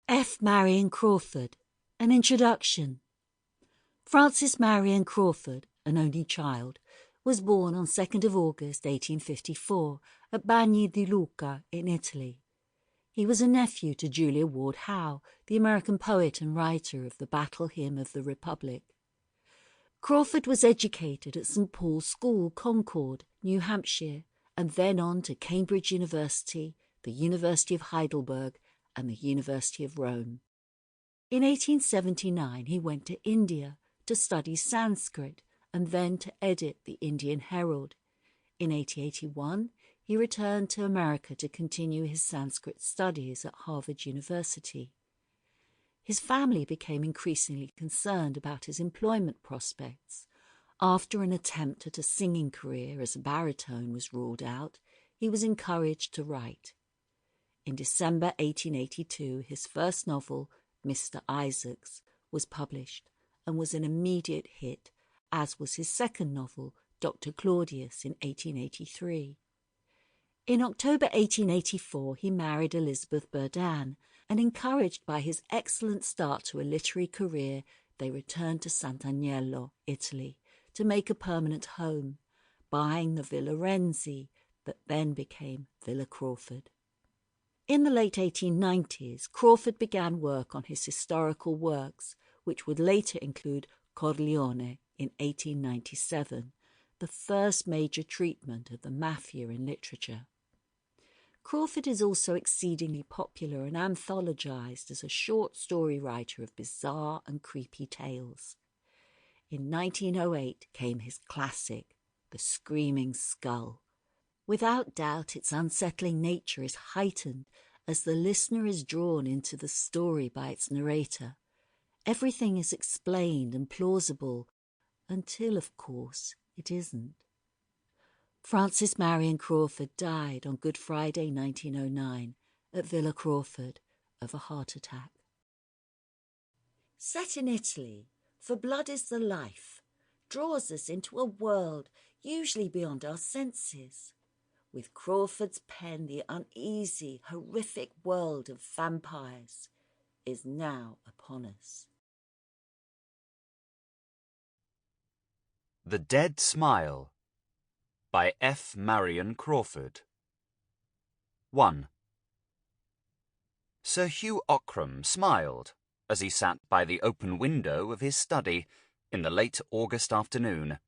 F Marion Crawford, an introduction. Frances Marion Crawford, an only child, was born on 2nd of August 1854 at Bagni di Lucca in Italy. He was a nephew to Julia Ward Howe, the American poet and writer of the Battle Hymn of the Republic. Crawford was educated at St Paul's School, Concord, New Hampshire, and then on to Cambridge University, the University of Heidelberg, and the University of Rome. In 1879 he went to India to study Sanskrit and then to edit the Indian Herald. In 1881 he returned to America to continue his Sanskrit studies at Harvard University. His family became increasingly concerned about his employment prospects. After an attempt at a singing career as a baritone was ruled out, he was encouraged to write. In December 1882, his first novel, Mr. Isaacs, was published and was an immediate hit, as was his second novel, Dr Claudius, in 1883. In October 1884, he married Elizabeth Berdan, and encouraged by his excellent start to a literary career, they returned to Sant Agnello, Italy, to make a permanent home, buying the Villa Renzi that then became Villa Crawford. In the late 1890s, Crawford began work on his historical works, which would later include Corleone in 1897, the first major treatment of the Mafia in literature. Crawford is also exceedingly popular and anthologized as a short story writer of bizarre and creepy tales. In 1908 came his classic, The Screaming Skull. Without doubt, its unsettling nature is heightened as the listener is drawn into the story by its narrator. Everything is explained and plausible, until, of course, it isn't. Frances Marion Crawford died on Good Friday 1909 at Villa Crawford of a heart attack. Set in Italy, For Blood is the Life draws us into a world usually beyond our senses. With Crawford's pen, the uneasy, horrific world of vampires is now upon us. The Dead Smile by F Marion Crawford. 1. Sir Hugh Ockram smiled as he sat by the open window of his study in the late August afternoon,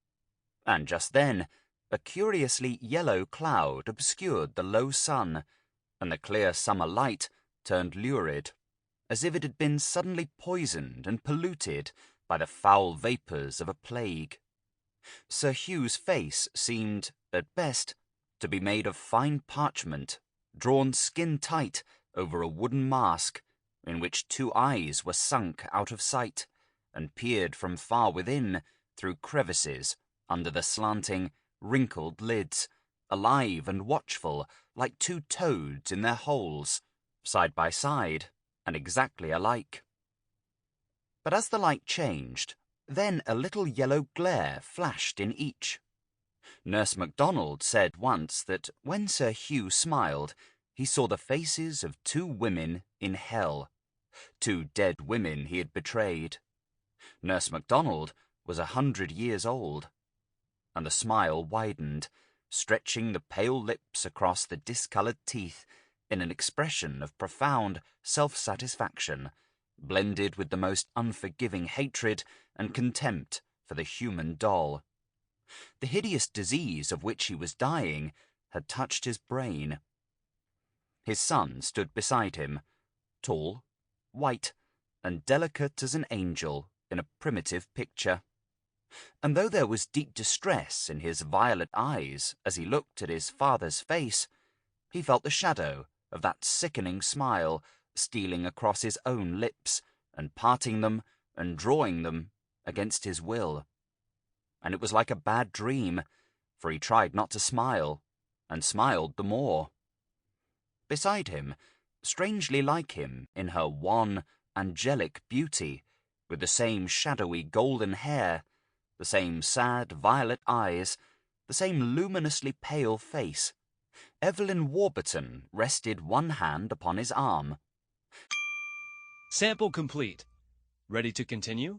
and just then a curiously yellow cloud obscured the low sun, and the clear summer light turned lurid, as if it had been suddenly poisoned and polluted by the foul vapours of a plague. Sir Hugh's face seemed, at best, to be made of fine parchment, drawn skin-tight over a wooden mask, in which two eyes were sunk out of sight, and peered from far within through crevices under the slanting, wrinkled lids, alive and watchful like two toads in their holes, side by side and exactly alike. But as the light changed, then a little yellow glare flashed in each. Nurse MacDonald said once that when Sir Hugh smiled, he saw the faces of two women in hell, two dead women he had betrayed. Nurse MacDonald was 100 years old, and the smile widened, stretching the pale lips across the discoloured teeth in an expression of profound self-satisfaction, blended with the most unforgiving hatred and contempt for the human doll. The hideous disease of which he was dying had touched his brain. His son stood beside him, tall, white, and delicate as an angel in a primitive picture. And though there was deep distress in his violet eyes as he looked at his father's face, he felt the shadow of that sickening smile stealing across his own lips and parting them and drawing them against his will. And it was like a bad dream, for he tried not to smile, and smiled the more. Beside him, strangely like him in her wan, angelic beauty, with the same shadowy golden hair, the same sad violet eyes, the same luminously pale face, Evelyn Warburton rested one hand upon his arm. Sample complete. Ready to continue?